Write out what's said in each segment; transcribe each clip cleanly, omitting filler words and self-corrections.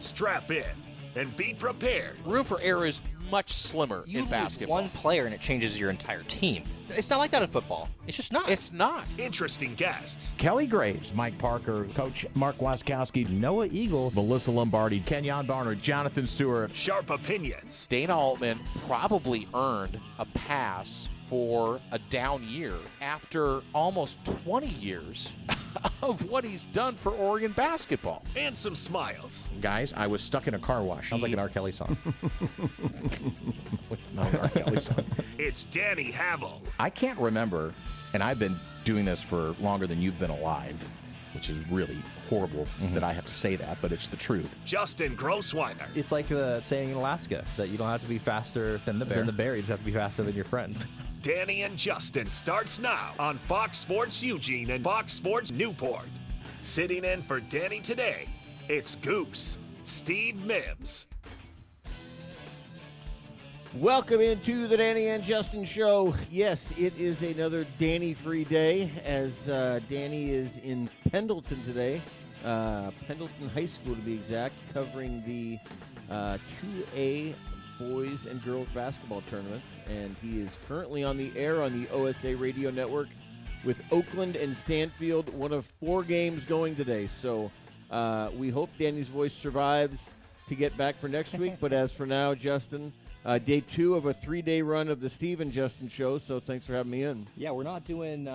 Strap in and be prepared. Room for error is much slimmer You in lose basketball. one player and it changes your entire team. It's not like that in football. It's just not. It's not. Interesting guests. Kelly Graves, Mike Parker, Coach Mark Waskowski, Noah Eagle, Melissa Lombardi, Kenyon Barnard, Jonathan Stewart. Sharp opinions. Dana Altman probably earned a pass for a down year after almost 20 years of what he's done for Oregon basketball. And some smiles. Guys, I was stuck in a car wash. Sounds like an R. Kelly song. It's not an R. Kelly song. It's Danny Havel. I can't remember, and I've been doing this for longer than you've been alive, which is really horrible that I have to say that, but it's the truth. Justin Grossweiner. It's like the saying in Alaska that you don't have to be faster Than the bear. You just have to be faster than your friend. Danny and Justin starts now on Fox Sports Eugene and Fox Sports Newport. Sitting in for Danny today, it's Goose, Steve Mims. Welcome into the Danny and Justin Show. Yes, it is another Danny-free day as Danny is in Pendleton today. Pendleton High School to be exact, covering the 2A boys and girls basketball tournaments. And he is currently on the air on the OSA radio network with Oakland and Stanfield, one of 4 games going today. So we hope Danny's voice survives to get back for next week. But as for now, Justin, day 2 of a 3-day run of the Steve and Justin Show, so thanks for having me in. Yeah, we're not doing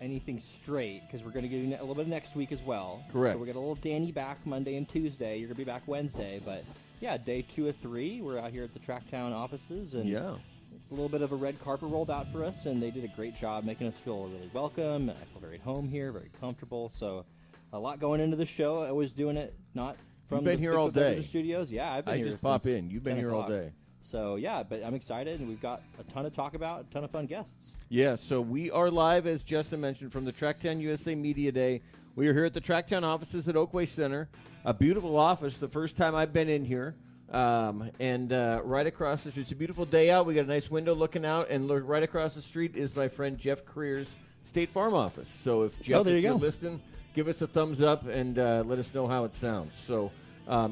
anything straight because we're going to get a little bit next week as well. Correct. So we're going to get a little Danny back Monday and Tuesday. You're going to be back Wednesday. But, yeah, day 2 of 3. We're out here at the Tracktown offices. And Yeah. it's a little bit of a red carpet rolled out for us, and they did a great job making us feel really welcome. I feel very at home here, very comfortable. So a lot going into the show. I was doing it not from You've been the here all day. the studios. Yeah, I've been I here just pop since in. You've been 10 here all o'clock. day. So, yeah, but I'm excited, and we've got a ton to talk about, a ton of fun guests. Yeah, so we are live, as Justin mentioned, from the Tracktown USA Media Day. We are here at the Tracktown offices at Oakway Center. A beautiful office, the first time I've been in here. And right across the street, it's a beautiful day out. We got a nice window looking out, and right across the street is my friend Jeff Creer's State Farm office. So if Jeff, there you if you're go. listening, give us a thumbs up and let us know how it sounds. So,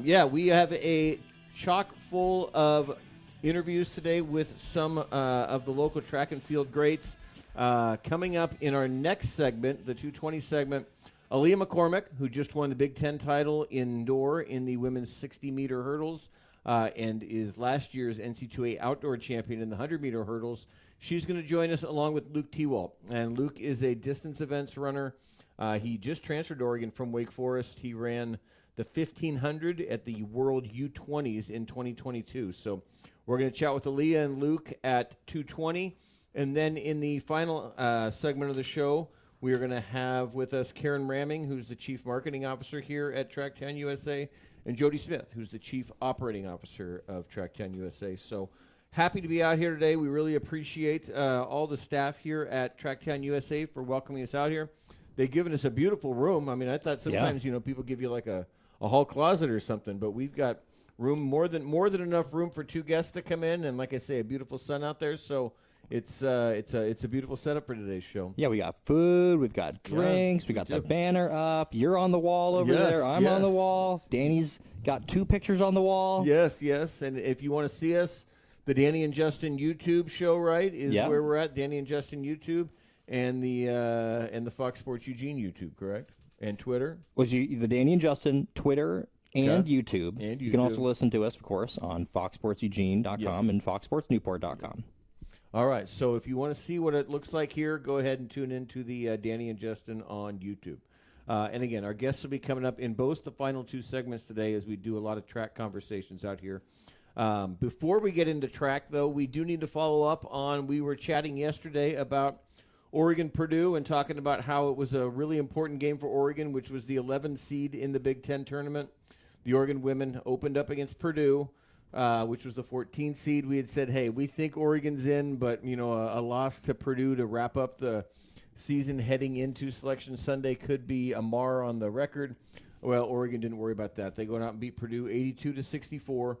yeah, we have a chock full of interviews today with some of the local track and field greats. Coming up in our next segment, the 220 segment, Aaliyah McCormick, who just won the Big Ten title indoor in the women's 60-meter hurdles and is last year's NC2A outdoor champion in the 100-meter hurdles. She's going to join us along with Luke Tewalt. And Luke is a distance events runner. He just transferred to Oregon from Wake Forest. He ran the 1,500 at the World U20s in 2022. So we're going to chat with Aaliyah and Luke at 2:20. And then in the final segment of the show, we are going to have with us Karen Ramming, who's the Chief Marketing Officer here at Tracktown USA, and Jody Smith, who's the Chief Operating Officer of Tracktown USA. So happy to be out here today. We really appreciate all the staff here at Tracktown USA for welcoming us out here. They've given us a beautiful room. I mean, I thought sometimes, people give you like a hall closet or something, but we've got room, more than enough room for 2 guests to come in, and like I say, a beautiful sun out there. So it's a beautiful setup for today's show. Yeah, we got food, we've got drinks, we got the banner up. You're on the wall over there. I'm on the wall. Danny's got 2 pictures on the wall. Yes. And if you want to see us, the Danny and Justin YouTube show, right, is where we're at. Danny and Justin YouTube and the Fox Sports Eugene YouTube, correct? And Twitter. Was the Danny and Justin Twitter and YouTube. And You can also listen to us, of course, on foxsportseugene.com and foxsportsnewport.com. All right, so if you want to see what it looks like here, go ahead and tune into the Danny and Justin on YouTube. And again, our guests will be coming up in both the final 2 segments today as we do a lot of track conversations out here. Before we get into track, though, we do need to follow up on, we were chatting yesterday about Oregon-Purdue and talking about how it was a really important game for Oregon, which was the 11th seed in the Big Ten tournament. The Oregon women opened up against Purdue, which was the 14th seed. We had said, hey, we think Oregon's in, but, a loss to Purdue to wrap up the season heading into Selection Sunday could be a mar on the record. Well, Oregon didn't worry about that. They go out and beat Purdue 82-64. For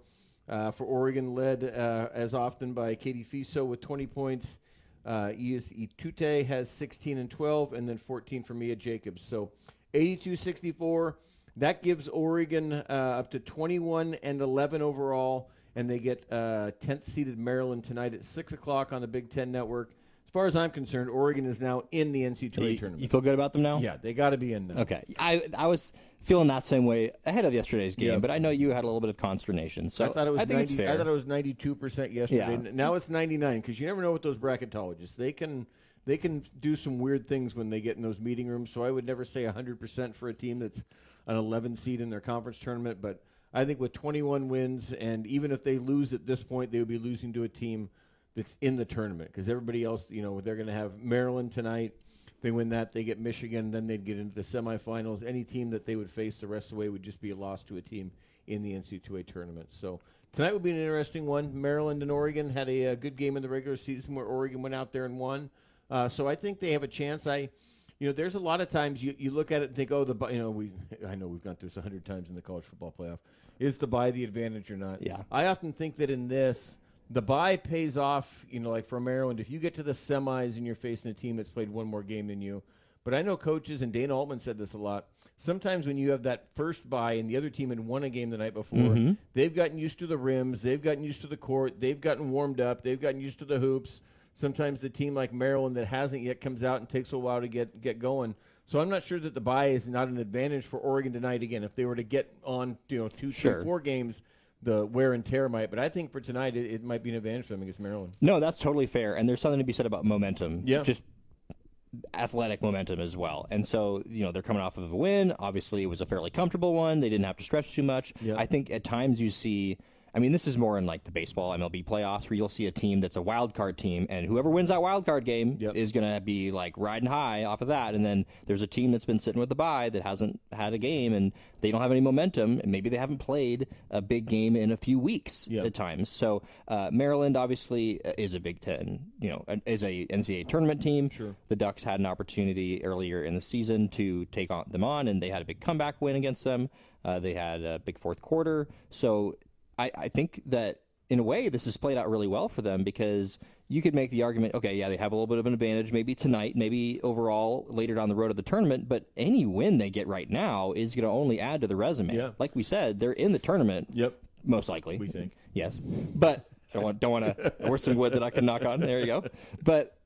Oregon, led as often by Katie Fiso with 20 points. Ius Itute has 16 and 12, and then 14 for Mia Jacobs. So 82-64. That gives Oregon up to 21-11 overall, and they get 10th seeded Maryland tonight at 6 o'clock on the Big Ten Network. As far as I'm concerned, Oregon is now in the NCAA tournament. You feel good about them now? Yeah, they got to be in now. Okay. I was feeling that same way ahead of yesterday's game, but I know you had a little bit of consternation. So I thought it was 90, it's fair. I thought it was 92% yesterday. Yeah. Now it's 99 because you never know with those bracketologists. They can do some weird things when they get in those meeting rooms. So I would never say 100% for a team that's an 11 seed in their conference tournament. But I think with 21 wins, and even if they lose at this point, they would be losing to a team that's in the tournament because everybody else, they're going to have Maryland tonight. They win that, they get Michigan, then they'd get into the semifinals. Any team that they would face the rest of the way would just be a loss to a team in the NCAA tournament. So tonight would be an interesting one. Maryland and Oregon had a good game in the regular season where Oregon went out there and won. So I think they have a chance. There's a lot of times you look at it and think, I know we've gone through this 100 times in the college football playoff. Is the bye the advantage or not? Yeah. I often think that in this, the bye pays off, like for Maryland, if you get to the semis and you're facing a team that's played one more game than you. But I know coaches, and Dana Altman said this a lot, sometimes when you have that first bye and the other team had won a game the night before, they've gotten used to the rims, they've gotten used to the court, they've gotten warmed up, they've gotten used to the hoops. Sometimes the team like Maryland that hasn't yet comes out and takes a while to get going. So I'm not sure that the bye is not an advantage for Oregon tonight. Again, if they were to get on 4 games, the wear and tear might. But I think for tonight, it might be an advantage for them against Maryland. No, that's totally fair. And there's something to be said about momentum. Yeah. Just athletic momentum as well. And so, they're coming off of a win. Obviously, it was a fairly comfortable one. They didn't have to stretch too much. Yeah. I think at times you see... this is more in like the baseball MLB playoffs where you'll see a team that's a wild card team, and whoever wins that wild card game is going to be like riding high off of that. And then there's a team that's been sitting with the bye that hasn't had a game, and they don't have any momentum, and maybe they haven't played a big game in a few weeks at times. So Maryland obviously is a Big Ten, is a NCAA tournament team. Sure. The Ducks had an opportunity earlier in the season to take them on, and they had a big comeback win against them. They had a big fourth quarter. So I think that, in a way, this has played out really well for them because you could make the argument, okay, yeah, they have a little bit of an advantage maybe tonight, maybe overall later down the road of the tournament, but any win they get right now is going to only add to the resume. Yeah. Like we said, they're in the tournament, most likely. We think. Yes. But I don't want to – where's some wood that I can knock on? There you go. But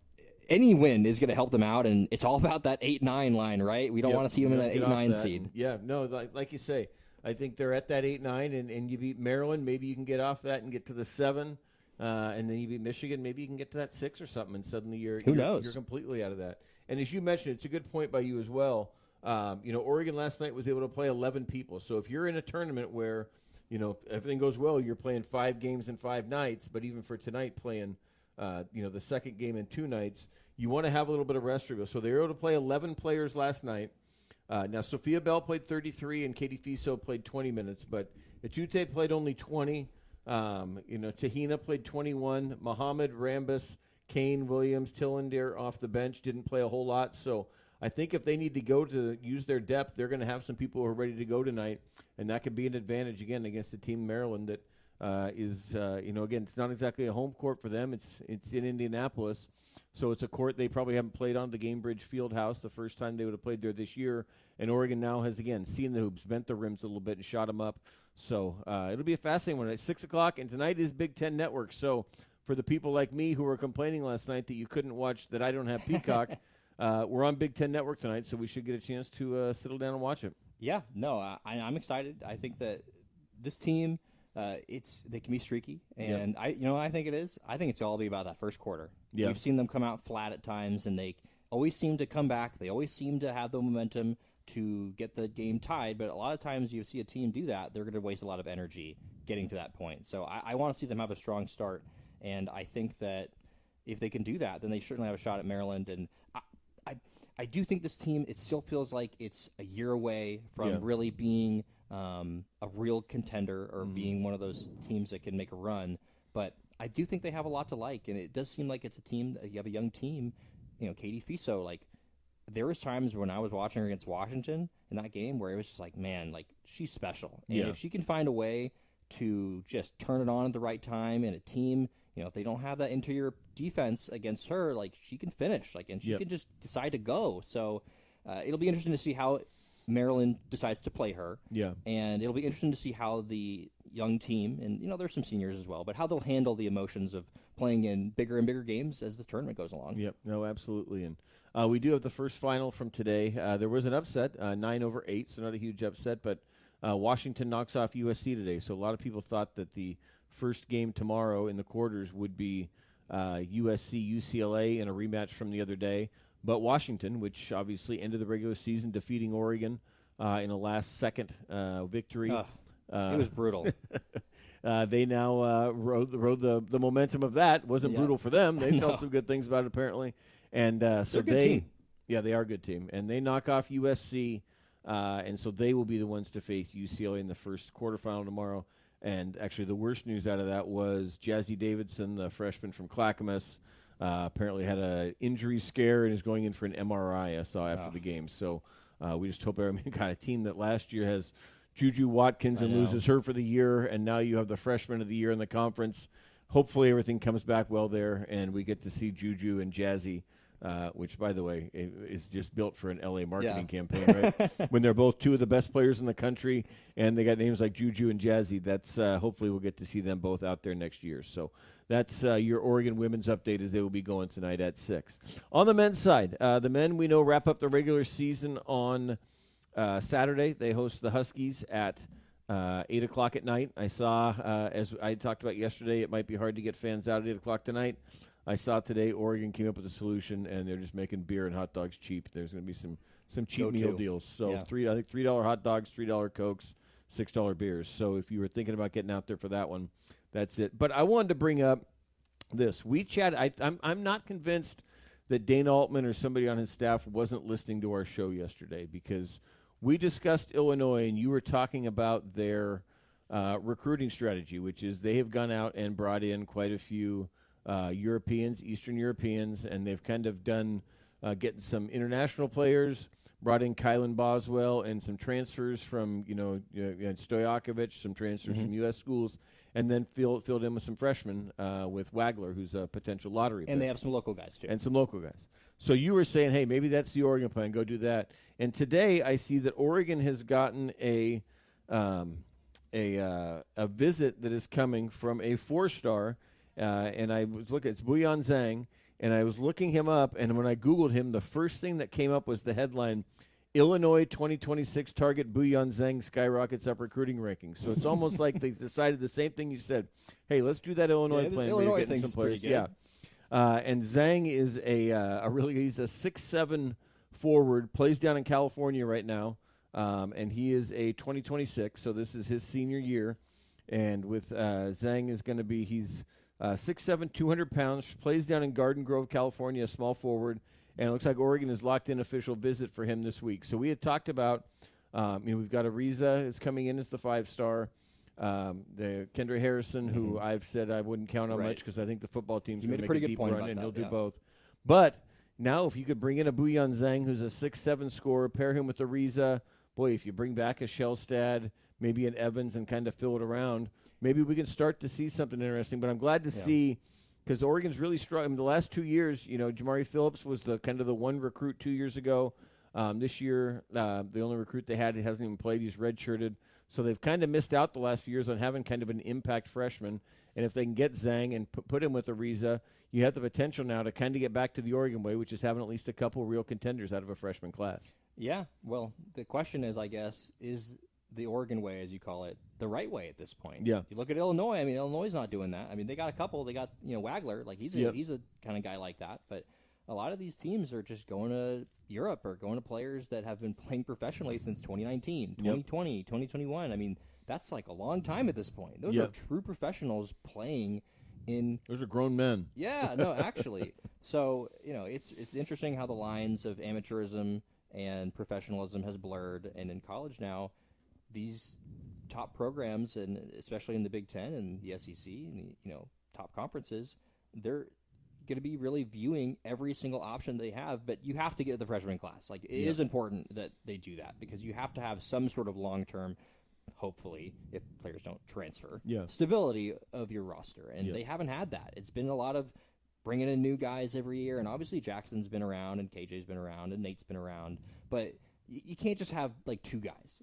any win is going to help them out, and it's all about that 8-9 line, right? We don't want to see them in that 8-9 seed. Yeah, no, like you say – I think they're at that 8-9, and you beat Maryland. Maybe you can get off that and get to the 7, and then you beat Michigan. Maybe you can get to that 6 or something, and suddenly you're completely out of that. And as you mentioned, it's a good point by you as well. Oregon last night was able to play 11 people. So if you're in a tournament where everything goes well, you're playing 5 games in 5 nights. But even for tonight, playing the second game in 2 nights, you want to have a little bit of rest for you. So they were able to play 11 players last night. Now, Sophia Bell played 33 and Katie Fiso played 20 minutes, but Etute played only 20. Tahina played 21. Muhammad, Rambus, Kane, Williams, Tillender off the bench didn't play a whole lot. So I think if they need to go to use their depth, they're going to have some people who are ready to go tonight, and that could be an advantage, again, against the team Maryland that is, again, it's not exactly a home court for them. It's in Indianapolis. So it's a court they probably haven't played on, the Gamebridge Fieldhouse, the first time they would have played there this year. And Oregon now has, again, seen the hoops, bent the rims a little bit, and shot them up. So it'll be a fascinating one at 6 o'clock. And tonight is Big Ten Network. So for the people like me who were complaining last night that you couldn't watch, that I don't have Peacock, we're on Big Ten Network tonight, so we should get a chance to settle down and watch it. Yeah, no, I'm excited. I think that this team – they can be streaky, and I think it is. I think it's all be about that first quarter. Yeah. We've seen them come out flat at times, and they always seem to come back. They always seem to have the momentum to get the game tied. But a lot of times, you see a team do that, they're going to waste a lot of energy getting to that point. So I want to see them have a strong start, and I think that if they can do that, then they certainly have a shot at Maryland. And I do think this team, it still feels like it's a year away from really being a real contender or being one of those teams that can make a run. But I do think they have a lot to like, and it does seem like it's a team, you have a young team, Katie Fiso, like, there was times when I was watching her against Washington in that game where it was just like, man, like, she's special. And if she can find a way to just turn it on at the right time in a team, if they don't have that interior defense against her, like, she can finish, like, and she can just decide to go. So it'll be interesting to see how Maryland decides to play her. Yeah. And it'll be interesting to see how the young team, and there's some seniors as well, but how they'll handle the emotions of playing in bigger and bigger games as the tournament goes along. Yep. No, absolutely. And we do have the first final from today. There was an upset, 9-8, so not a huge upset, but Washington knocks off USC today. So a lot of people thought that the first game tomorrow in the quarters would be USC UCLA in a rematch from the other day. But Washington, which obviously ended the regular season defeating Oregon in a last-second victory. It was brutal. They now rode the momentum of that. Wasn't brutal for them. They felt some good things about it, apparently. And so They're a good team. Yeah, they are a good team. And they knock off USC, and so they will be the ones to face UCLA in the first quarterfinal tomorrow. And actually the worst news out of that was Jazzy Davidson, the freshman from Clackamas, apparently had an injury scare and is going in for an MRI, I saw after the game. So we just hope everyone got a team that last year has Juju Watkins and loses her for the year, and now you have the freshman of the year in the conference. Hopefully everything comes back well there, and we get to see Juju and Jazzy, which, by the way, is just built for an L.A. marketing campaign, right? When they're both two of the best players in the country, and they got names like Juju and Jazzy, that's hopefully we'll get to see them both out there next year. So that's your Oregon women's update as they will be going tonight at 6. On the men's side, the men we know wrap up the regular season on Saturday. They host the Huskies at 8 o'clock at night. I saw, as I talked about yesterday, it might be hard to get fans out at 8 o'clock tonight. I saw today Oregon came up with a solution, and they're just making beer and hot dogs cheap. There's going to be some cheap meal deals. So I think $3 hot dogs, $3 Cokes, $6 beers. So if you were thinking about getting out there for that one, that's it. But I wanted to bring up this. We chatted. I'm not convinced that Dana Altman or somebody on his staff wasn't listening to our show yesterday, because we discussed Illinois, and you were talking about their recruiting strategy, which is they have gone out and brought in quite a few Europeans, Eastern Europeans, and they've kind of done getting some international players, brought in Kylan Boswell, and some transfers from, Stojakovic, some transfers from U.S. schools, and then filled in with some freshmen with Wagler, who's a potential lottery pick. And they have some local guys, too. And some local guys. So you were saying, hey, maybe that's the Oregon plan. Go do that. And today I see that Oregon has gotten a visit that is coming from a 4-star, and I was looking. It's Buyan Zhang, and I was looking him up. And when I Googled him, the first thing that came up was the headline: Illinois 2026 target Buyan Zhang skyrockets up recruiting rankings. So it's almost like they decided the same thing you said. Hey, let's do that Illinois plan. Illinois thing's pretty good. Yeah. And Zhang is he's a 6'7" forward, plays down in California right now, and he is a 2026, so this is his senior year. And with Zhang is going to be, he's 6'7", 200 pounds, plays down in Garden Grove, California, a small forward, and it looks like Oregon has locked in official visit for him this week. So we had talked about, we've got Ariza is coming in as the 5-star. The Kendra Harrison, who I've said I wouldn't count on much because I think the football team's going to make a deep run, and he'll do both. But now if you could bring in a Buyan Zhang, who's a 6'7" scorer, pair him with Ariza, boy, if you bring back a Shellstad, maybe an Evans, and kind of fill it around, maybe we can start to see something interesting. But I'm glad to see, because Oregon's really strong. I mean, the last 2 years, Jamari Phillips was the kind of the one recruit 2 years ago. This year, the only recruit they had, he hasn't even played. He's redshirted. So they've kind of missed out the last few years on having kind of an impact freshman. And if they can get Zhang and put him with Ariza, you have the potential now to kind of get back to the Oregon way, which is having at least a couple real contenders out of a freshman class. Yeah, well, the question is, I guess, is the Oregon way, as you call it, the right way at this point? Yeah. You look at Illinois. I mean, Illinois is not doing that. I mean, they got a couple. They got, Wagler. Like, he's a kind of guy like that. But a lot of these teams are just going to Europe or going to players that have been playing professionally since 2019, 2020, 2021. I mean, that's like a long time at this point. Those are true professionals playing in. Those are grown men. Yeah, no, actually. So, it's interesting how the lines of amateurism and professionalism has blurred. And in college now, these top programs, and especially in the Big Ten and the SEC and the, top conferences, they're going to be really viewing every single option they have, but you have to get the freshman class. Like, it is important that they do that, because you have to have some sort of long-term, hopefully, if players don't transfer, stability of your roster. And they haven't had that. It's been a lot of bringing in new guys every year, and obviously Jackson's been around, and KJ's been around, and Nate's been around, but you can't just have like two guys.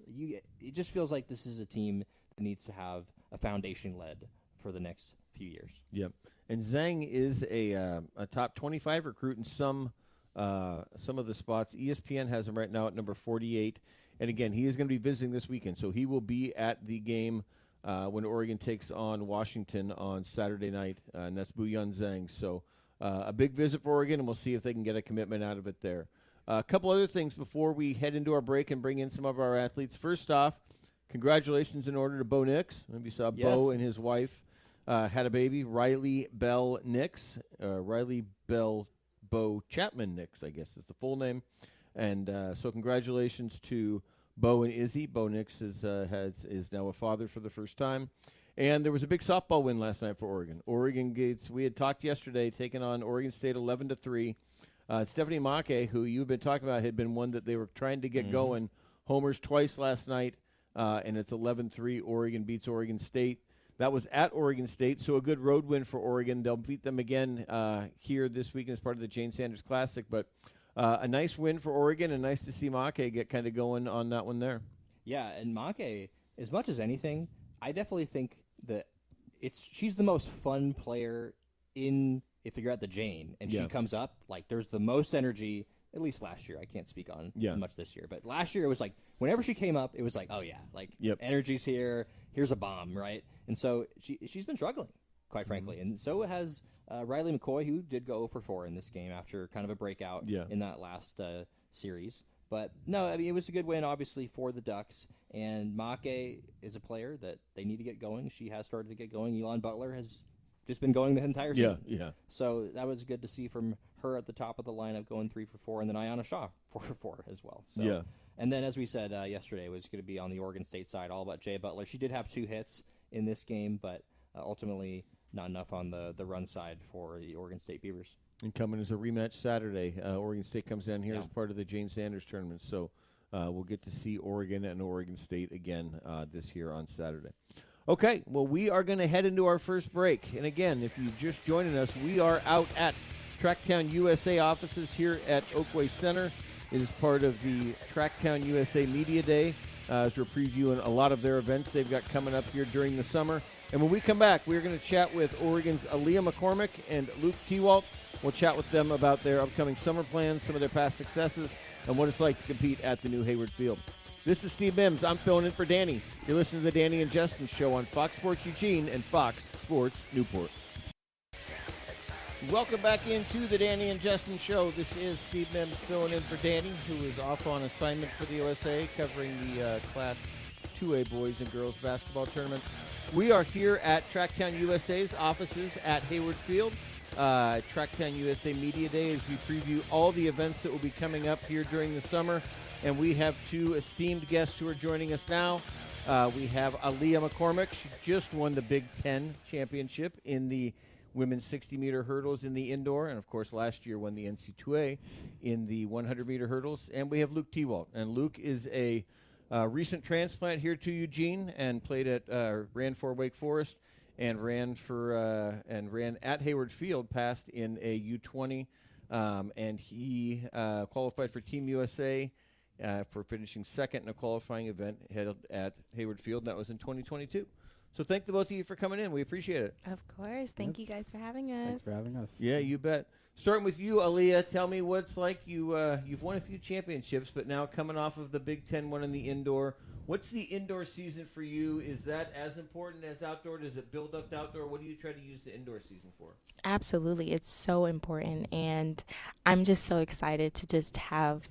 It just feels like this is a team that needs to have a foundation led for the next few years. Yep. And Zhang is a top 25 recruit in some of the spots. ESPN has him right now at number 48. And again, he is going to be visiting this weekend, so he will be at the game when Oregon takes on Washington on Saturday night, and that's Buyuan Zhang. So a big visit for Oregon, and we'll see if they can get a commitment out of it there. A couple other things before we head into our break and bring in some of our athletes. First off, congratulations in order to Bo Nix. Maybe you saw Yes. Bo and his wife had a baby, Riley Bell Nix. Riley Bell Bo Chapman Nix, I guess is the full name. And so congratulations to Bo and Izzy. Bo Nix is now a father for the first time. And there was a big softball win last night for Oregon. Oregon Gates, we had talked yesterday, taking on Oregon State 11-3. Stephanie Make, who you've been talking about, had been one that they were trying to get going. Homers twice last night, and it's 11-3. Oregon beats Oregon State. That was at Oregon State, so a good road win for Oregon. They'll beat them again here this weekend as part of the Jane Sanders Classic. But a nice win for Oregon, and nice to see Make get kind of going on that one there. Yeah, and Make, as much as anything, I definitely think that she's the most fun player if you're at the Jane, and she comes up, like, there's the most energy, at least last year. I can't speak on much this year. But last year, it was like, whenever she came up, it was like, oh, yeah, like, energy's here, here's a bomb, right? And so she's been struggling, quite frankly. And so has Riley McCoy, who did go 0-for-4 in this game after kind of a breakout in that last series. But, no, I mean, it was a good win, obviously, for the Ducks. And Make is a player that they need to get going. She has started to get going. Elon Butler has just been going the entire season. Yeah. So that was good to see from her at the top of the lineup going 3-for-4, and then Ayanna Shaw 4-for-4 as well. So, and then, as we said yesterday, it was going to be on the Oregon State side, all about Jay Butler. She did have 2 hits in this game, but ultimately not enough on the run side for the Oregon State Beavers. And coming as a rematch Saturday. Oregon State comes down here as part of the Jane Sanders tournament. So we'll get to see Oregon and Oregon State again this year on Saturday. Okay, well, we are going to head into our first break. And again, if you're just joining us, we are out at Tracktown USA offices here at Oakway Center. It is part of the Tracktown USA Media Day as we're previewing a lot of their events they've got coming up here during the summer. And when we come back, we're going to chat with Oregon's Aaliyah McCormick and Luke Tewalt. We'll chat with them about their upcoming summer plans, some of their past successes, and what it's like to compete at the new Hayward Field. This is Steve Mims. I'm filling in for Danny. You're listening to the Danny and Justin Show on Fox Sports Eugene and Fox Sports Newport. Welcome back into the Danny and Justin Show. This is Steve Mims filling in for Danny, who is off on assignment for the USA, covering the Class 2A boys and girls basketball tournaments. We are here at Tracktown USA's offices at Hayward Field. Tracktown USA Media Day as we preview all the events that will be coming up here during the summer. And we have 2 esteemed guests who are joining us now. We have Aaliyah McCormick. She just won the Big Ten championship in the women's 60-meter hurdles in the indoor. And, of course, last year won the NC2A in the 100-meter hurdles. And we have Luke Tewalt. And Luke is a recent transplant here to Eugene and ran for Wake Forest and ran at Hayward Field, passed in a U20. And he qualified for Team USA. For finishing second in a qualifying event held at Hayward Field. That was in 2022. So thank the both of you for coming in. We appreciate it. Of course. Thank you guys for having us. Thanks for having us. Yeah, you bet. Starting with you, Aaliyah, tell me what it's like. You've won a few championships, but now coming off of the Big Ten one in the indoor. What's the indoor season for you? Is that as important as outdoor? Does it build up the outdoor? What do you try to use the indoor season for? Absolutely. It's so important. And I'm just so excited to just have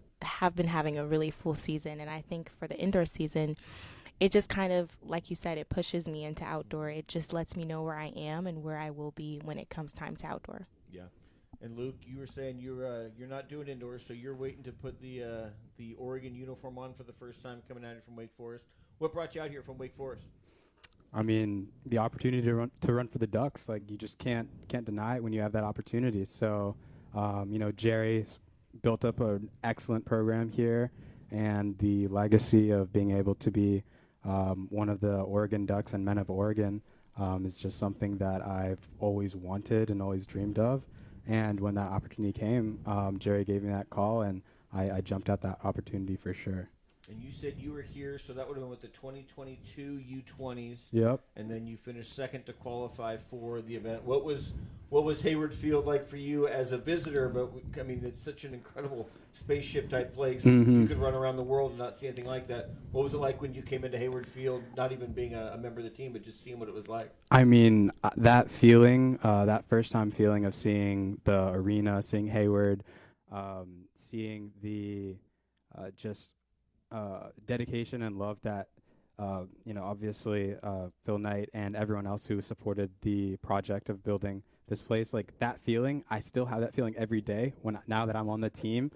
been having a really full season. And I think for the indoor season, it just kind of, like you said, it pushes me into outdoor. It just lets me know where I am and where I will be when it comes time to outdoor. Yeah. And Luke, you were saying you're not doing indoors, so you're waiting to put the Oregon uniform on for the first time coming out here from Wake Forest. What brought you out here from Wake Forest? I mean, the opportunity to run for the Ducks, like, you just can't deny it when you have that opportunity. So, Jerry built up an excellent program here, and the legacy of being able to be one of the Oregon Ducks and Men of Oregon is just something that I've always wanted and always dreamed of. And when that opportunity came, Jerry gave me that call, and I jumped at that opportunity for sure. And you said you were here, so that would have been with the 2022 U20s. Yep. And then you finished second to qualify for the event. What was Hayward Field like for you as a visitor? But I mean, it's such an incredible spaceship type place. Mm-hmm. You could run around the world and not see anything like that. What was it like when you came into Hayward Field, not even being a member of the team, but just seeing what it was like? I mean, that feeling, that first time feeling of seeing the arena, seeing Hayward, seeing the dedication and love that, obviously Phil Knight and everyone else who supported the project of building this place, like that feeling, I still have that feeling every day now that I'm on the team.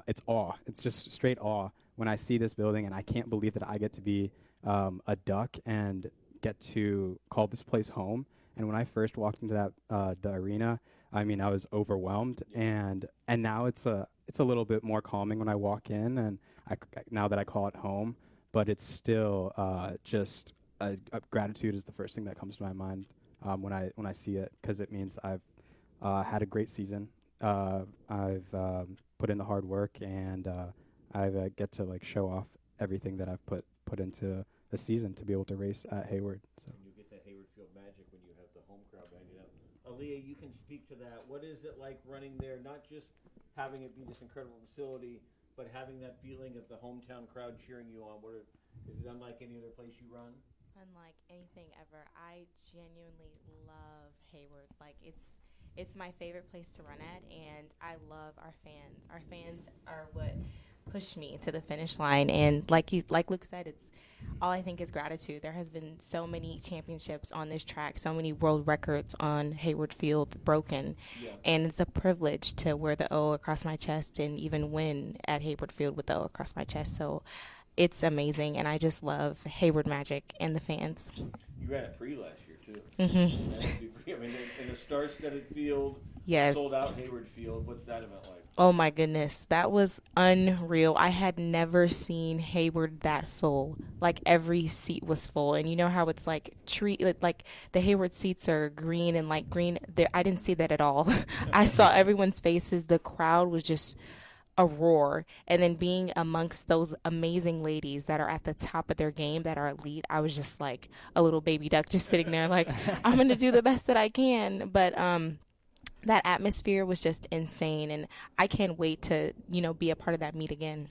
It's awe. It's just straight awe when I see this building, and I can't believe that I get to be a Duck and get to call this place home. And when I first walked into that the arena, I mean, I was overwhelmed, and now it's a little bit more calming when I walk in, and now that I call it home, but it's still just gratitude is the first thing that comes to my mind when I see it, because it means I've had a great season. I've put in the hard work, and I get to like show off everything that I've put into the season to be able to race at Hayward. So. And you get that Hayward Field magic when you have the home crowd banging up. Aaliyah, you can speak to that. What is it like running there? Not just having it be this incredible facility, but having that feeling of the hometown crowd cheering you on. Is it unlike any other place you run? Unlike anything ever. I genuinely love Hayward. Like it's my favorite place to run at, and I love our fans. Our fans are what pushed me to the finish line, and like Luke said, it's all I think is gratitude. There has been so many championships on this track, so many world records on Hayward Field broken, and it's a privilege to wear the O across my chest and even win at Hayward Field with the O across my chest. So it's amazing, and I just love Hayward Magic and the fans. You ran a pre last year too. Mm-hmm. I mean, in a star-studded field, yes. Sold out Hayward Field. What's that event like? Oh my goodness, that was unreal. I had never seen Hayward that full. Like every seat was full, and you know how it's like like the Hayward seats are green and like green. I didn't see that at all. I saw everyone's faces. The crowd was just a roar, and then being amongst those amazing ladies that are at the top of their game, that are elite, I was just like a little baby duck just sitting there like, I'm gonna do the best that I can. But that atmosphere was just insane, and I can't wait to be a part of that meet again.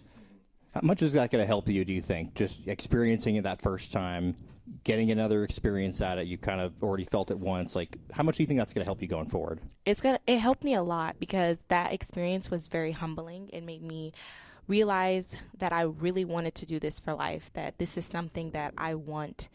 How much is that going to help you, do you think, just experiencing it that first time, getting another experience at it? You kind of already felt it once. Like, how much do you think that's going to help you going forward? It helped me a lot, because that experience was very humbling. It made me realize that I really wanted to do this for life, that this is something that I want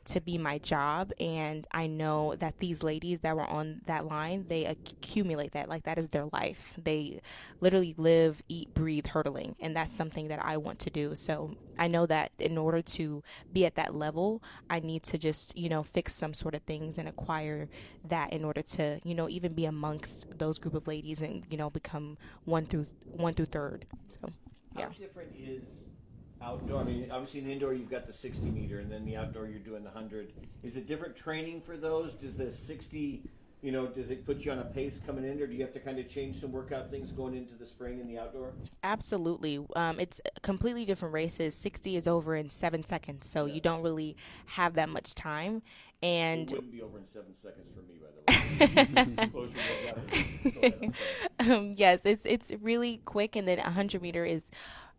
to be my job, and I know that these ladies that were on that line, they accumulate that, like that is their life. They literally live, eat, breathe hurdling, and that's something that I want to do. So I know that in order to be at that level, I need to just fix some sort of things and acquire that in order to even be amongst those group of ladies and become one through third. So yeah. How different is outdoor? I mean, obviously in the indoor you've got the 60 meter, and then the outdoor you're doing the 100. Is it different training for those? Does the 60, does it put you on a pace coming in, or do you have to kind of change some workout things going into the spring in the outdoor? Absolutely. It's completely different races. 60 is over in 7 seconds, so you don't really have that much time. And it wouldn't be over in 7 seconds for me, by the way. Close your workout. Yes, it's really quick, and then 100 meter is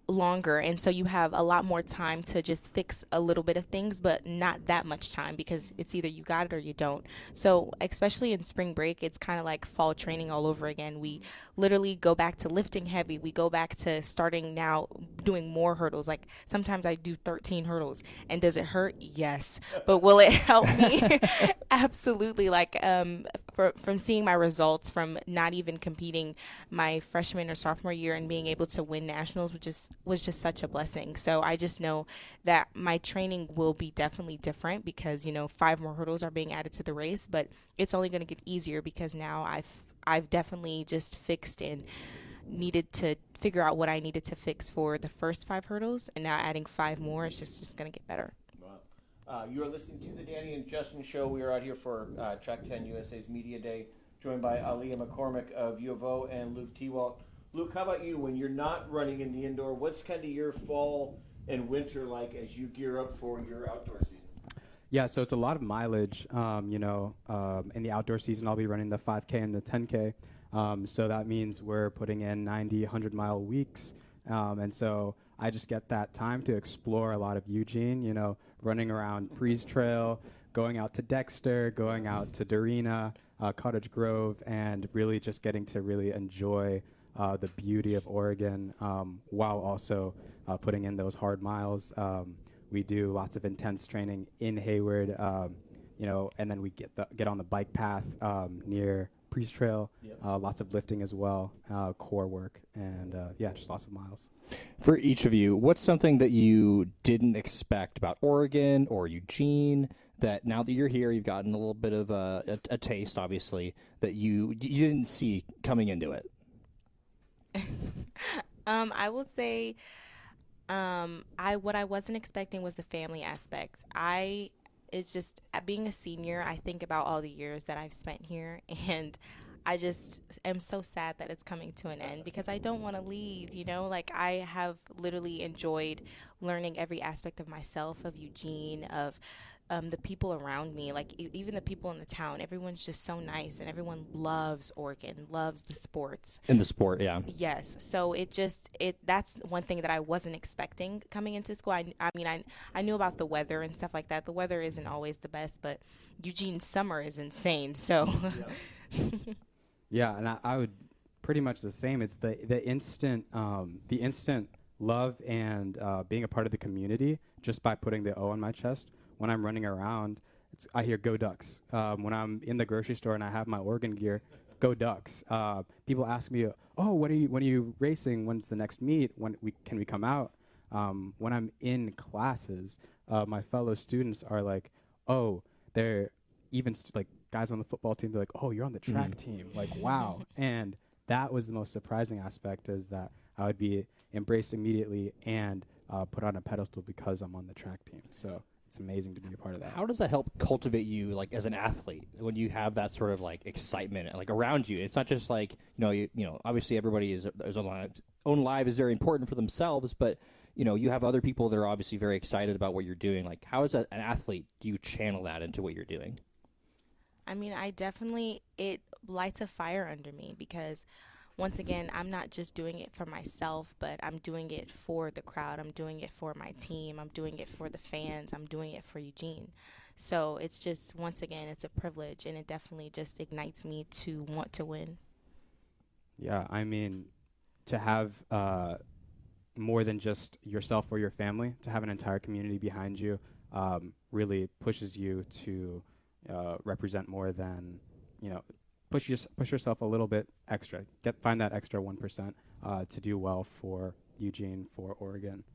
longer, and so you have a lot more time to just fix a little bit of things, but not that much time, because it's either you got it or you don't. So especially in spring break, it's kind of like fall training all over again. We literally go back to lifting heavy. We go back to starting now doing more hurdles. Like sometimes I do 13 hurdles, and does it hurt? Yes. But will it help me? Absolutely. Like from seeing my results from not even competing my freshman or sophomore year and being able to win nationals, which was just such a blessing. So I just know that my training will be definitely different, because 5 more hurdles are being added to the race, but it's only going to get easier, because now I've definitely just fixed and needed to figure out what I needed to fix for the first 5 hurdles, and now adding 5 more, it's just going to get better. Wow. You are listening to the Danny and Justin Show. We are out here for Track 10 USA's Media Day, joined by Aaliyah McCormick of U of O and Luke Tewalt Luke, how about you? When you're not running in the indoor, what's kind of your fall and winter like as you gear up for your outdoor season? Yeah, so it's a lot of mileage. In the outdoor season, I'll be running the 5K and the 10K. So that means we're putting in 90, 100-mile weeks. And so I just get that time to explore a lot of Eugene, running around Prees Trail, going out to Dexter, going out to Darina, Cottage Grove, and really just getting to really enjoy the beauty of Oregon while also putting in those hard miles. We do lots of intense training in Hayward, and then we get on the bike path near Prees Trail. Yep. Lots of lifting as well, core work, and just lots of miles. For each of you, what's something that you didn't expect about Oregon or Eugene that now that you're here, you've gotten a little bit of a taste, obviously, that you didn't see coming into it? I will say what I wasn't expecting was the family aspect. It's just being a senior, I think about all the years that I've spent here, and I just am so sad that it's coming to an end because I don't want to leave, I have literally enjoyed learning every aspect of myself, of Eugene, of the people around me, even the people in the town. Everyone's just so nice, and everyone loves Oregon, loves the sports. In the sport, yeah. Yes. So that's one thing that I wasn't expecting coming into school. I knew about the weather and stuff like that. The weather isn't always the best, but Eugene's summer is insane. So. Yeah, and I would pretty much the same. It's the instant love and being a part of the community just by putting the O on my chest. When I'm running around, I hear "Go Ducks." When I'm in the grocery store and I have my Oregon gear, "Go Ducks." People ask me, "Oh, when are you racing? When's the next meet? Can we come out?" When I'm in classes, my fellow students are like, "Oh," they're even like guys on the football team. They're like, "Oh, you're on the track team!" Like, wow! And that was the most surprising aspect, is that I would be embraced immediately and put on a pedestal because I'm on the track team. So. It's amazing to be a part of that. How does that help cultivate you, as an athlete, when you have that sort of excitement around you? It's not just obviously everybody is their own life is very important for themselves, but you have other people that are obviously very excited about what you're doing. How as an athlete do you channel that into what you're doing? It lights a fire under me because. Once again, I'm not just doing it for myself, but I'm doing it for the crowd. I'm doing it for my team. I'm doing it for the fans. I'm doing it for Eugene. So it's just, once again, it's a privilege, and it definitely just ignites me to want to win. Yeah, to have more than just yourself or your family, to have an entire community behind you really pushes you to represent more than, push yourself a little bit extra. Find that extra 1% to do well for Eugene, for Oregon.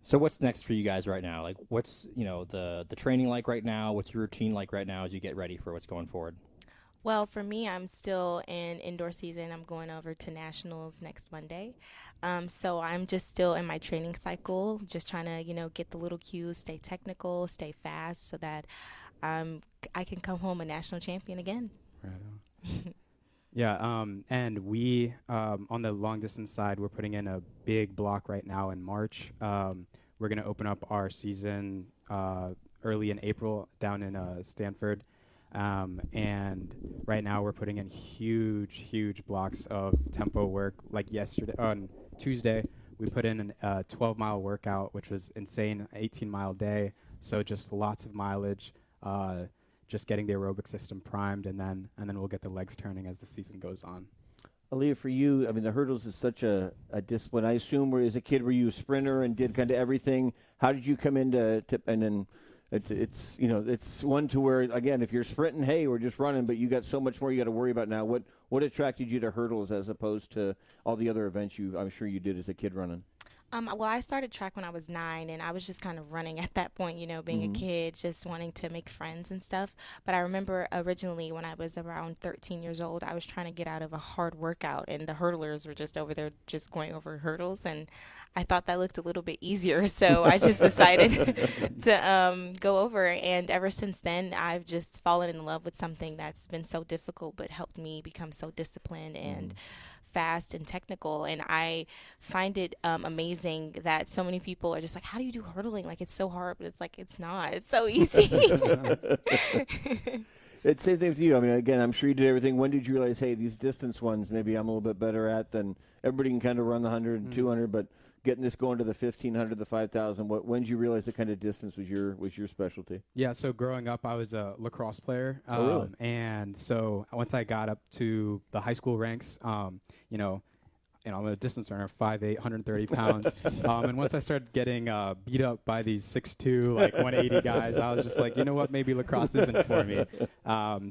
So what's next for you guys right now? What's the training like right now? What's your routine like right now as you get ready for what's going forward? Well, for me, I'm still in indoor season. I'm going over to nationals next Monday. So I'm just still in my training cycle, just trying to, get the little cues, stay technical, stay fast so that I can come home a national champion again. Right on. Yeah, and we, on the long distance side, we're putting in a big block right now in March. We're going to open up our season early in April down in Stanford. And right now we're putting in huge blocks of tempo work. Like on Tuesday, we put in a 12-mile workout, which was insane, 18-mile day. So just lots of mileage. Just getting the aerobic system primed, and then we'll get the legs turning as the season goes on. Aaliyah, for you, the hurdles is such a discipline. I assume, as a kid, were you a sprinter and did kind of everything? How did you come into and then it's one to where, again, if you're sprinting, hey, we're just running, but you got so much more you got to worry about now. What attracted you to hurdles as opposed to all the other events I'm sure you did as a kid running? Well, I started track when I was 9, and I was just kind of running at that point, being a kid, just wanting to make friends and stuff. But I remember originally when I was around 13 years old, I was trying to get out of a hard workout, and the hurdlers were just over there just going over hurdles, and I thought that looked a little bit easier, so I just decided to go over. And ever since then, I've just fallen in love with something that's been so difficult but helped me become so disciplined and fast and technical, and I find it amazing that so many people are just like, how do you do hurdling? Like, it's so hard, but it's like, it's not. It's so easy. It's the same thing with you. I mean, again, I'm sure you did everything. When did you realize, hey, these distance ones, maybe I'm a little bit better at than everybody can kind of run the 100 and 200, but getting this going to the 1,500, the 5,000, when did you realize the kind of distance was your specialty? Yeah, so growing up, I was a lacrosse player. Really? And so once I got up to the high school ranks, I'm a distance runner, 5'8", 130 pounds. And once I started getting beat up by these 6'2", like 180 guys, I was just like, you know what, maybe lacrosse isn't for me.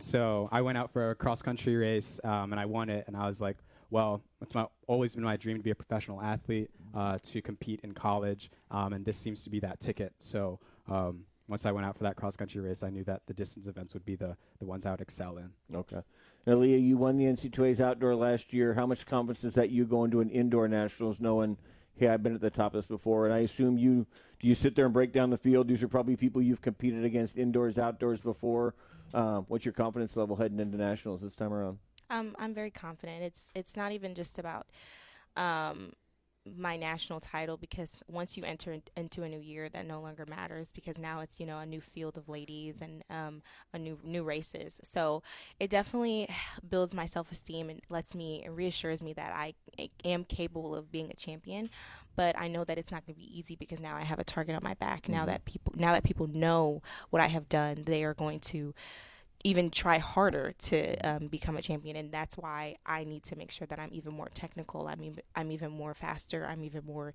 So I went out for a cross-country race, and I won it. And I was like, well, it's always been my dream to be a professional athlete, to compete in college, and this seems to be that ticket. So once I went out for that cross-country race, I knew that the distance events would be the ones I would excel in. Okay. Now, Aaliyah, you won the NC2A's outdoor last year. How much confidence is that you go into an indoor nationals knowing, hey, I've been at the top of this before? And I assume do you sit there and break down the field? These are probably people you've competed against indoors, outdoors before. What's your confidence level heading into nationals this time around? I'm very confident. It's not even just about my national title, because once you enter into a new year, that no longer matters, because now it's, a new field of ladies and a new races. So it definitely builds my self-esteem and reassures me that I am capable of being a champion. But I know that it's not going to be easy, because now I have a target on my back. Now that people know what I have done, they are going to even try harder to become a champion, and that's why I need to make sure that I'm even more technical. I'm even more faster. I'm even more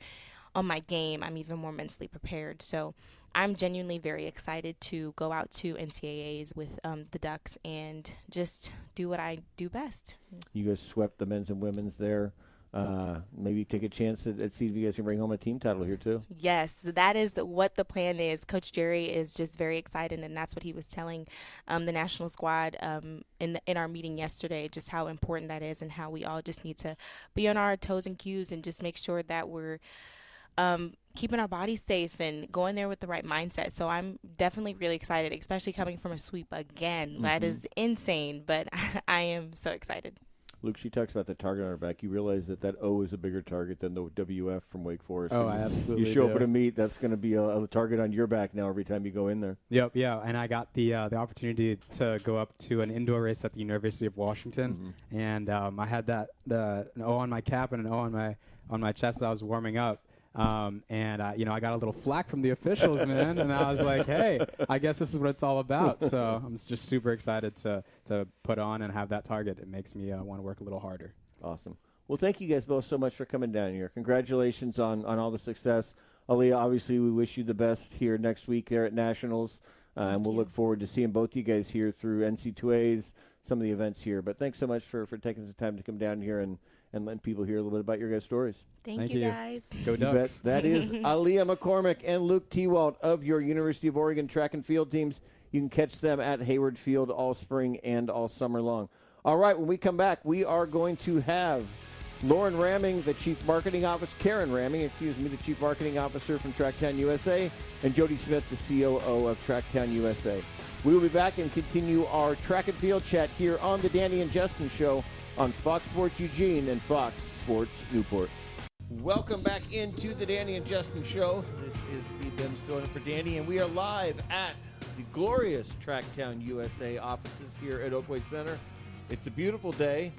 on my game. I'm even more mentally prepared. So I'm genuinely very excited to go out to NCAAs with the Ducks and just do what I do best. You guys swept the men's and women's there. Maybe take a chance at see if you guys can bring home a team title here too. Yes, that is what the plan is. Coach Jerry is just very excited, and that's what he was telling the national squad in our meeting yesterday, just how important that is and how we all just need to be on our toes and cues and just make sure that we're keeping our bodies safe and going there with the right mindset. So I'm definitely really excited, especially coming from a sweep again. That is insane, but I am so excited. Luke, she talks about the target on her back. You realize that O is a bigger target than the WF from Wake Forest. Oh, I absolutely You show do. up at a meet, that's going to be a target on your back now every time you go in there. Yep, yeah, and I got the opportunity to go up to an indoor race at the University of Washington, and I had an O on my cap and an O on my chest as I was warming up. And I got a little flack from the officials, man, and I was like, hey, I guess this is what it's all about. So I'm just super excited to put on and have that target. It makes me want to work a little harder. Awesome. Well, thank you guys both so much for coming down here. Congratulations on all the success. Aaliyah, obviously we wish you the best here next week there at Nationals, and we'll look forward to seeing both you guys here through NC2As, some of the events here. But thanks so much for taking some time to come down here and letting people hear a little bit about your guys' stories. Thank you, guys. Go Ducks. That is Aaliyah McCormick and Luke Tewalt of your University of Oregon track and field teams. You can catch them at Hayward Field all spring and all summer long. All right, when we come back, we are going to have Lauren Ramming, the Chief Marketing Officer, the Chief Marketing Officer from Tracktown USA, and Jody Smith, the COO of Tracktown USA. We will be back and continue our track and field chat here on the Danny and Justin Show on Fox Sports Eugene and Fox Sports Newport. Welcome back into the Danny and Justin Show. This is Steve Bims filling in for Danny, and we are live at the glorious Tracktown USA offices here at Oakway Center. It's a beautiful day.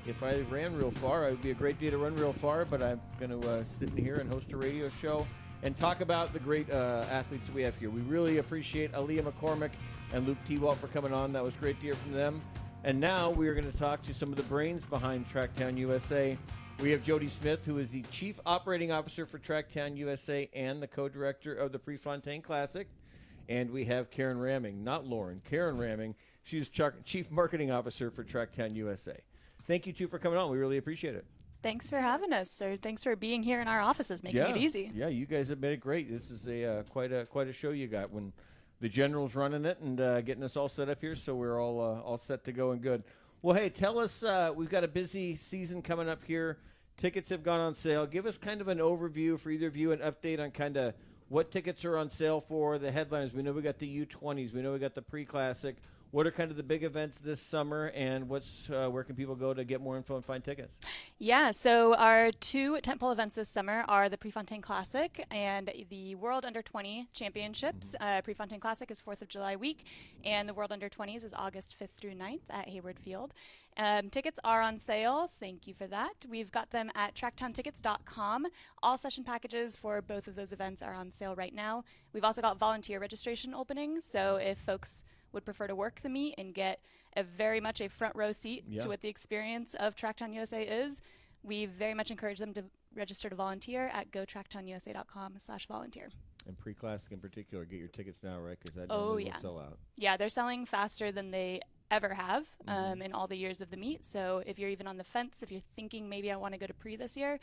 If I ran real far, it would be a great day to run real far, but I'm going to sit in here and host a radio show and talk about the great athletes that we have here. We really appreciate Aaliyah McCormick and Luke Tewalt for coming on. That was great to hear from them. And now we are going to talk to some of the brains behind Tracktown USA. We have Jody Smith, who is the Chief Operating Officer for Tracktown USA and the co-director of the Prefontaine Classic. And we have Karen Ramming, not Lauren, Karen Ramming. She's Chief Marketing Officer for Tracktown USA. Thank you two for coming on. We really appreciate it. Thanks for having us, or thanks for being here in our offices, making it easy. Yeah, you guys have made it great. This is quite a show you got when the General's running it and getting us all set up here, so we're all set to go and good. Well, hey, tell us, we've got a busy season coming up here. Tickets have gone on sale. Give us kind of an overview for either of you, an update on kind of what tickets are on sale for, the headliners. We know we got the U20s. We know we got the pre-classic. what are kind of the big events this summer, and where can people go to get more info and find tickets? Yeah, so our two tentpole events this summer are the Prefontaine Classic and the World Under 20 Championships. Prefontaine Classic is 4th of July week, and the World Under 20s is August 5th through 9th at Hayward Field. Tickets are on sale. Thank you for that. We've got them at tracktowntickets.com. All session packages for both of those events are on sale right now. We've also got volunteer registration opening, so if folks would prefer to work the meet and get very much a front row seat to what the experience of Tracktown USA is, we very much encourage them to register to volunteer at gotracktownusa.com/volunteer. And pre-classic in particular, get your tickets now, right? Because that will sell out. Yeah, they're selling faster than they ever have in all the years of the meet. So if you're even on the fence, if you're thinking maybe I want to go to pre this year,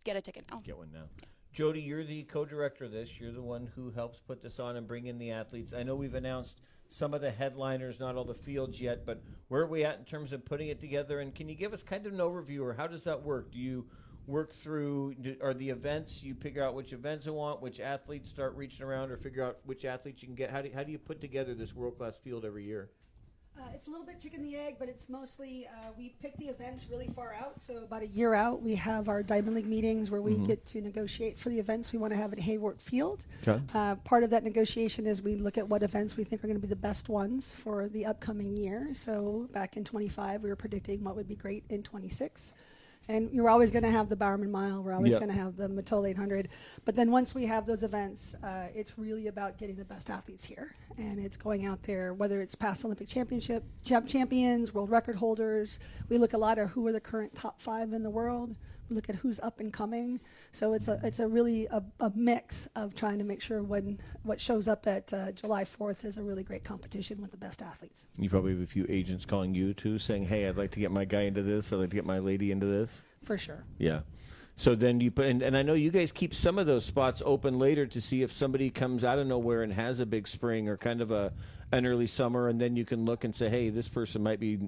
get a ticket now. Get one now. Yeah. Jody, you're the co-director of this. You're the one who helps put this on and bring in the athletes. I know we've announced some of the headliners, not all the fields yet, but where are we at in terms of putting it together? And can you give us kind of an overview, or how does that work? Do you work through, are the events, you figure out which events you want, which athletes start reaching around, or figure out which athletes you can get? How do you put together this world-class field every year? It's a little bit chicken the egg, but it's mostly we pick the events really far out. So about a year out, we have our Diamond League meetings where we get to negotiate for the events we want to have at Hayward Field. Okay. Part of that negotiation is we look at what events we think are going to be the best ones for the upcoming year. So back in 25, we were predicting what would be great in 26. And you're always going to have the Bowerman Mile. We're always going to have the Matole 800. But then once we have those events, it's really about getting the best athletes here. And it's going out there, whether it's past Olympic champions, world record holders. We look a lot at who are the current top 5 in the world. We look at who's up and coming. So it's a really a mix of trying to make sure what shows up at July 4th is a really great competition with the best athletes. You probably have a few agents calling you too, saying, hey, I'd like to get my guy into this. I'd like to get my lady into this. For sure. Yeah. So then you put, and I know you guys keep some of those spots open later to see if somebody comes out of nowhere and has a big spring or kind of an early summer, and then you can look and say, hey, this person might be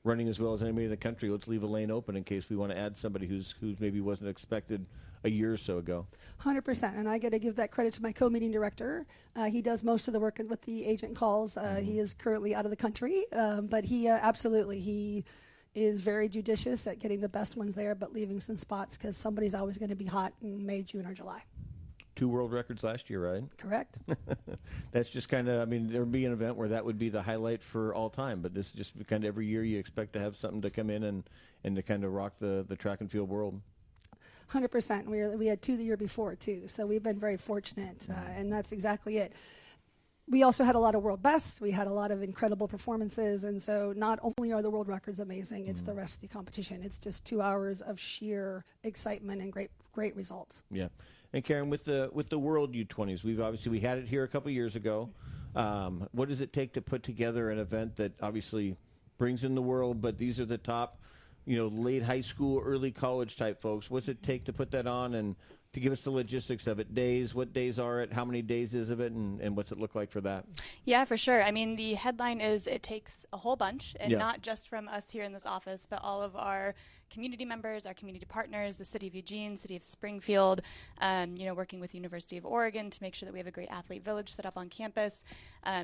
running as well as anybody in the country. Let's leave a lane open in case we want to add somebody who's maybe wasn't expected a year or so ago. 100%. And I got to give that credit to my co-meeting director. He does most of the work with the agent calls. He is currently out of the country, but he he is very judicious at getting the best ones there, but leaving some spots because somebody's always going to be hot in May, June, or July. 2 world records last year, right? Correct. That's just kind of, there would be an event where that would be the highlight for all time, but this is just kind of every year you expect to have something to come in and to kind of rock the track and field world. 100%. We had 2 the year before, too, so we've been very fortunate, and that's exactly it. We also had a lot of world bests. We had a lot of incredible performances, and so not only are the world records amazing, it's the rest of the competition. It's just 2 hours of sheer excitement and great results. Yeah. And Karen, with the World U20s, we had it here a couple years ago. What does it take to put together an event that obviously brings in the world, but these are the top, late high school, early college type folks? What's it take to put that on, and to give us the logistics of it? Days, what days are it? How many days is of it, and what's it look like for that? Yeah, for sure. The headline is it takes a whole bunch, and not just from us here in this office, but all of our community members, our community partners, the City of Eugene, City of Springfield, working with University of Oregon to make sure that we have a great athlete village set up on campus,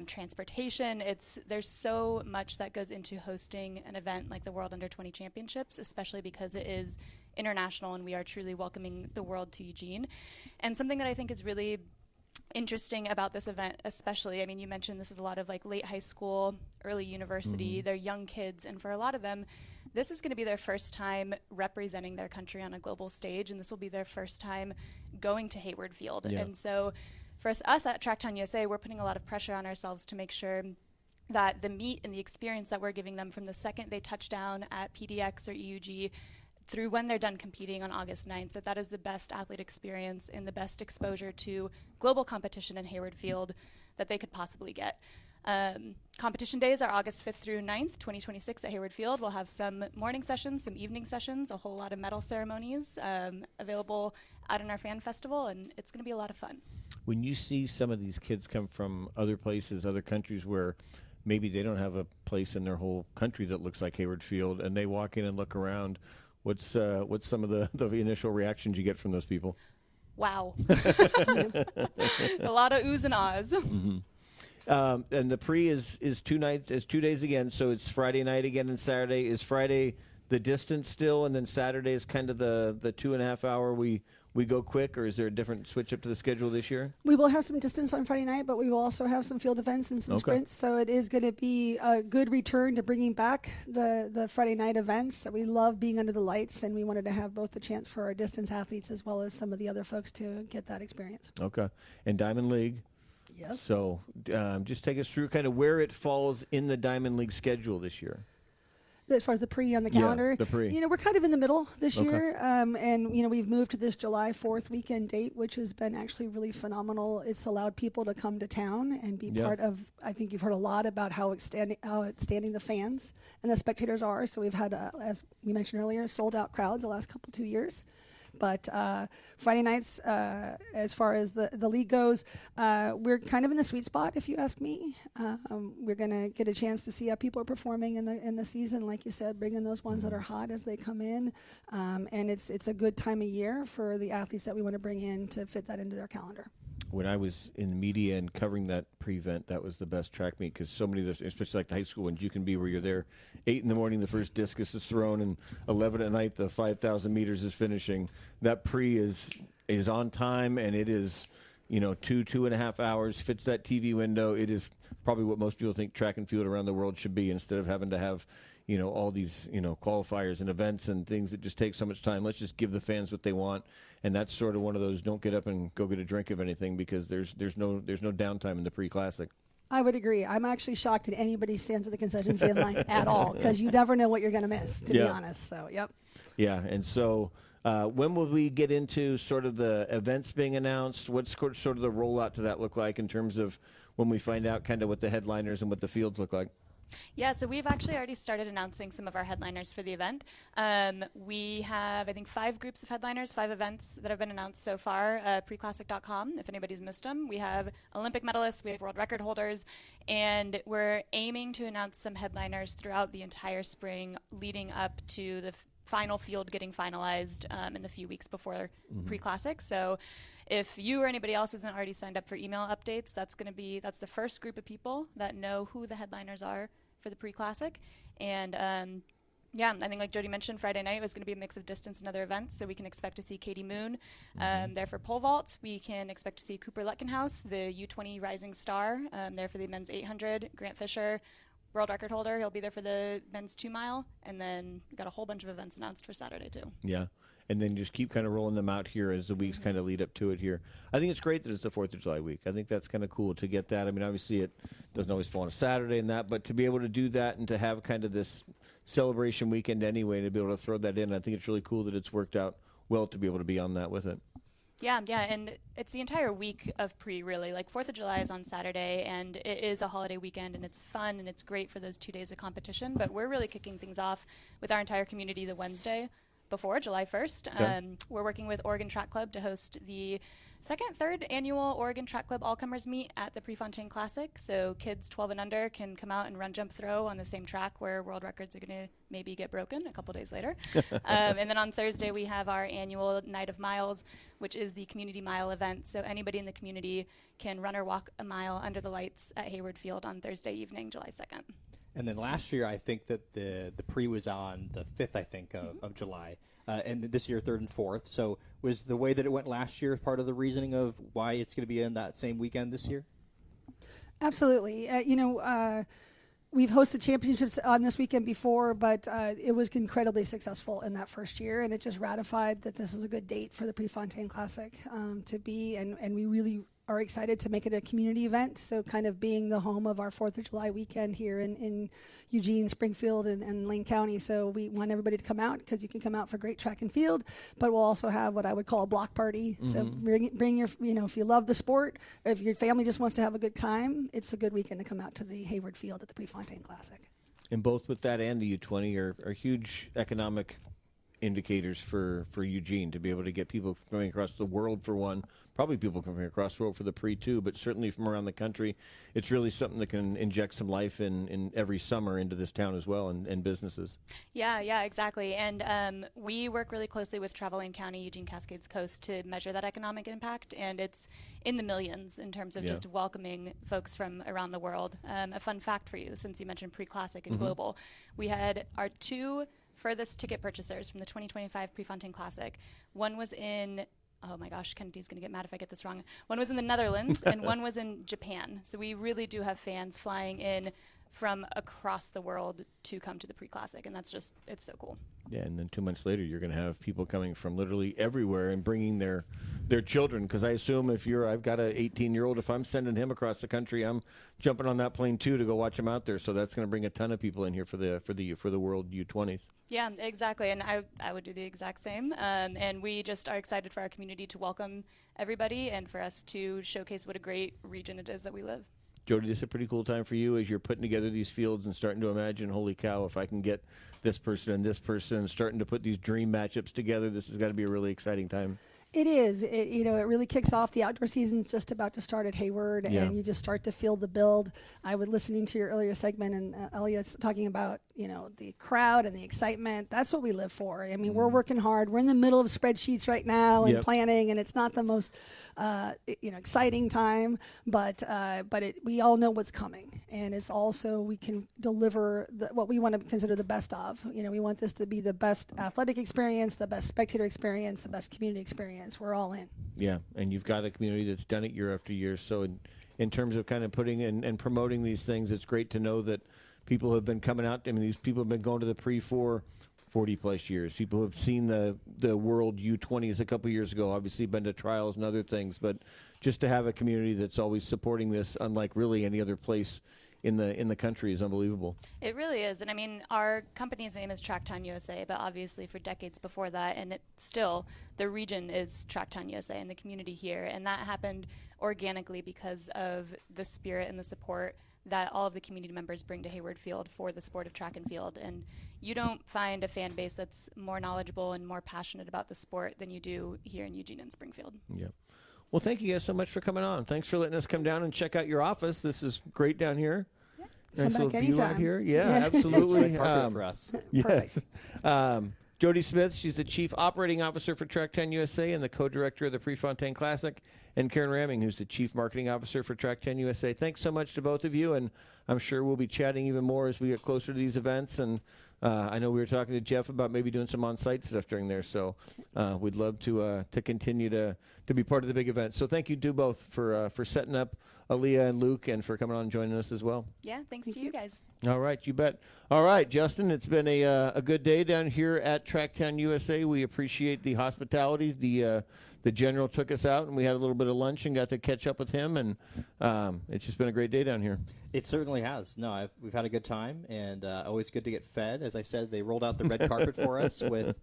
transportation. There's so much that goes into hosting an event like the World Under 20 Championships, especially because it is international and we are truly welcoming the world to Eugene. And something that I think is really interesting about this event, especially, you mentioned this is a lot of late high school, early university, they're young kids, and for a lot of them, this is going to be their first time representing their country on a global stage, and this will be their first time going to Hayward Field. Yeah. And so for us at Tracktown USA, we're putting a lot of pressure on ourselves to make sure that the meet and the experience that we're giving them from the second they touch down at PDX or EUG through when they're done competing on August 9th, that is the best athlete experience and the best exposure to global competition in Hayward Field that they could possibly get. Competition days are August 5th through 9th, 2026 at Hayward Field. We'll have some morning sessions, some evening sessions, a whole lot of medal ceremonies available out in our fan festival, and it's going to be a lot of fun. When you see some of these kids come from other places, other countries where maybe they don't have a place in their whole country that looks like Hayward Field, and they walk in and look around, what's some of the initial reactions you get from those people? Wow. A lot of oohs and ahs. Mm-hmm. And the pre is 2 nights, is 2 days again. So it's Friday night again and Saturday. Is Friday the distance still, and then Saturday is kind of the 2.5 hour we go quick, or is there a different switch up to the schedule this year? We will have some distance on Friday night, but we will also have some field events and some sprints. So it is going to be a good return to bringing back the Friday night events. We love being under the lights, and we wanted to have both the chance for our distance athletes as well as some of the other folks to get that experience. Okay. And Diamond League. Yes. So just take us through kind of where it falls in the Diamond League schedule this year. As far as the pre on the calendar, the pre. We're kind of in the middle this year, and we've moved to this July 4th weekend date, which has been actually really phenomenal. It's allowed people to come to town and be part of. I think you've heard a lot about how outstanding the fans and the spectators are. So we've had, as we mentioned earlier, sold out crowds the last 2 years. But Friday nights, as far as the league goes, we're kind of in the sweet spot, if you ask me. We're going to get a chance to see how people are performing in the season, like you said, bringing those ones that are hot as they come in. And it's a good time of year for the athletes that we want to bring in to fit that into their calendar. When I was in the media and covering that pre-event, that was the best track meet, because so many of those, especially like the high school ones, you can be where you're there 8 in the morning, the first discus is thrown, and 11 at night, the 5,000 meters is finishing. That pre is on time, and it is, 2.5 hours, fits that TV window. It is probably what most people think track and field around the world should be, instead of having to have all these, qualifiers and events and things that just take so much time. Let's just give the fans what they want. And that's sort of one of those, don't get up and go get a drink of anything, because there's no downtime in the pre-classic. I would agree. I'm actually shocked that anybody stands at the concession stand line at all, because you never know what you're going to miss, to be honest. So, yep. Yeah, and so when will we get into sort of the events being announced? What's sort of the rollout to that look like in terms of when we find out kind of what the headliners and what the fields look like? Yeah, so we've actually already started announcing some of our headliners for the event. We have, I think, 5 groups of headliners, 5 events that have been announced so far, preclassic.com, if anybody's missed them. We have Olympic medalists, we have world record holders, and we're aiming to announce some headliners throughout the entire spring leading up to the final field getting finalized in the few weeks before pre-classic. So if you or anybody else isn't already signed up for email updates, that's the first group of people that know who the headliners are for the pre-classic. And I think like Jody mentioned, Friday night was going to be a mix of distance and other events, so we can expect to see Katie Moon there for pole vault. We can expect to see Cooper Letkenhaus, the U20 rising star, there for the men's 800. Grant Fisher, world record holder, he'll be there for the men's 2 mile, and then we got a whole bunch of events announced for Saturday too. Yeah. And then just keep kind of rolling them out here as the weeks kind of lead up to it here. I think it's great that it's the 4th of July week. I think that's kind of cool to get that. I mean, obviously it doesn't always fall on a Saturday and that, but to be able to do that and to have kind of this celebration weekend anyway, to be able to throw that in, I think it's really cool that it's worked out well to be able to be on that with it. Yeah, and it's the entire week of pre, really. Like 4th of July is on Saturday, and it is a holiday weekend, and it's fun, and it's great for those 2 days of competition. But we're really kicking things off with our entire community the Wednesday before July 1st. Okay. We're working with Oregon Track Club to host the third annual Oregon Track Club All-Comers Meet at the Prefontaine Classic. So kids 12 and under can come out and run, jump, throw on the same track where world records are going to maybe get broken a couple days later. And then on Thursday, we have our annual Night of Miles, which is the community mile event. So anybody in the community can run or walk a mile under the lights at Hayward Field on Thursday evening, July 2nd. And then last year, I think that the pre was on the 5th, I think, of July. And this year, 3rd and 4th. So was the way that it went last year part of the reasoning of why it's going to be in that same weekend this year? Absolutely. We've hosted championships on this weekend before, but it was incredibly successful in that first year, and it just ratified that this is a good date for the Prefontaine Classic to be, and we really are excited to make it a community event, so kind of being the home of our 4th of July weekend here in Eugene, Springfield, and Lane County. So we want everybody to come out, because you can come out for great track and field, but we'll also have what I would call a block party. So bring your, if you love the sport, or if your family just wants to have a good time, it's a good weekend to come out to the Hayward Field at the Prefontaine Classic. And both with that and the U20 are huge economic indicators for Eugene to be able to get people coming across the world for one, probably people coming across the world for the pre too, but certainly from around the country. It's really something that can inject some life in every summer into this town as well, and businesses. Yeah, exactly. And we work really closely with Travel County, Eugene Cascades Coast to measure that economic impact, and it's in the millions in terms of just welcoming folks from around the world. A fun fact for you, since you mentioned pre-classic and global, we had our 2 furthest ticket purchasers from the 2025 Prefontaine Classic. One was in, oh my gosh, Kennedy's going to get mad if I get this wrong. One was in the Netherlands and one was in Japan. So we really do have fans flying in from across the world to come to the pre-classic, and that's just, it's so cool. Yeah, and then 2 months later, you're going to have people coming from literally everywhere and bringing their children. Because I assume I've got an 18-year-old, if I'm sending him across the country, I'm jumping on that plane too to go watch him out there. So that's going to bring a ton of people in here for the World U20s. Yeah, exactly, and I would do the exact same. And we just are excited for our community to welcome everybody and for us to showcase what a great region it is that we live. Jody, this is a pretty cool time for you as you're putting together these fields and starting to imagine, holy cow, if I can get this person and starting to put these dream matchups together, this has got to be a really exciting time. It is. It really kicks off. The outdoor season's just about to start at Hayward, and you just start to feel the build. I was listening to your earlier segment, and Aaliyah's talking about, the crowd and the excitement. That's what we live for. I mean, we're working hard. We're in the middle of spreadsheets right now and planning, and it's not the most, exciting time, but we all know what's coming, and it's also we can deliver what we want to consider the best of. We want this to be the best athletic experience, the best spectator experience, the best community experience. We're all in. Yeah, and you've got a community that's done it year after year. So in terms of kind of putting and promoting these things, it's great to know that people have been coming out. I mean, these people have been going to the pre for 40-plus years. People have seen the World U20s a couple years ago, obviously been to trials and other things. But just to have a community that's always supporting this, unlike really any other place in the country, is unbelievable. It really is. And I mean, our company's name is Tracktown USA, but obviously for decades before that, and it still, the region is Tracktown USA and the community here. And that happened organically because of the spirit and the support that all of the community members bring to Hayward Field for the sport of track and field. And you don't find a fan base that's more knowledgeable and more passionate about the sport than you do here in Eugene and Springfield. Yeah. Well, thank you guys so much for coming on. Thanks for letting us come down and check out your office. This is great down here. Yeah. Nice Come little back view anytime. out here. Yeah, absolutely. For us. Yes. Jody Smith, she's the Chief Operating Officer for Track 10 USA and the Co-Director of the Prefontaine Classic, and Karen Ramming, who's the Chief Marketing Officer for Track 10 USA. Thanks so much to both of you, and I'm sure we'll be chatting even more as we get closer to these events. And I know we were talking to Jeff about maybe doing some on-site stuff during there, so we'd love to continue to be part of the big event. So thank you to both for setting up Aaliyah and Luke, and for coming on and joining us as well. Yeah, thanks to you guys. All right, you bet. All right, Justin, it's been a good day down here at Tracktown USA. We appreciate the hospitality. The general took us out, and we had a little bit of lunch and got to catch up with him, and it's just been a great day down here. It certainly has. No, we've had a good time, and always good to get fed. As I said, they rolled out the red carpet for us with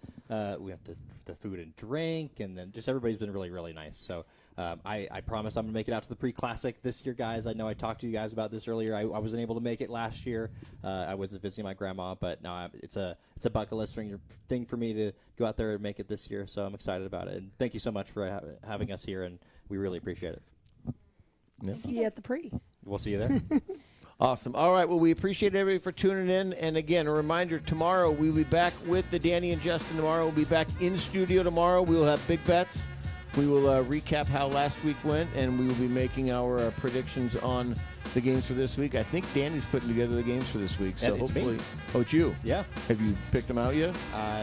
we have the food and drink, and then just everybody's been really, really nice. So I promise I'm going to make it out to the pre-classic this year, guys. I know I talked to you guys about this earlier. I wasn't able to make it last year. I was visiting my grandma, but no, it's a bucket list thing for me to go out there and make it this year. So I'm excited about it. And thank you so much for having us here, and we really appreciate it. Yep. See you at the pre. We'll see you there. Awesome. All right. Well, we appreciate everybody for tuning in. And again, a reminder, tomorrow we'll be back with the Danny and Justin tomorrow. We'll be back in studio tomorrow. We will have big bets. We will recap how last week went, and we will be making our predictions on the games for this week. I think Danny's putting together the games for this week. So hopefully. Oh, it's you? Yeah. Have you picked them out yet?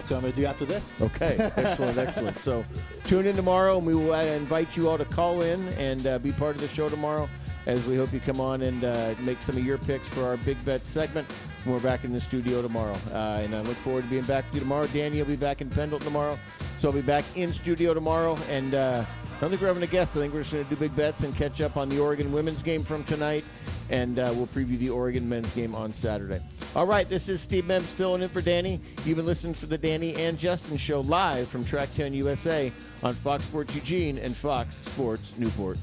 So I'm going to do after this. Okay. Excellent, excellent. So tune in tomorrow, and we will invite you all to call in and be part of the show tomorrow, as we hope you come on and make some of your picks for our Big Bet segment. We're back in the studio tomorrow. And I look forward to being back with you tomorrow. Danny will be back in Pendleton tomorrow. So I'll be back in studio tomorrow. And I don't think we're having a guest. I think we're just going to do big bets and catch up on the Oregon women's game from tonight. And we'll preview the Oregon men's game on Saturday. All right, this is Steve Mims filling in for Danny. You've been listening to the Danny and Justin Show live from Track 10 USA on Fox Sports Eugene and Fox Sports Newport.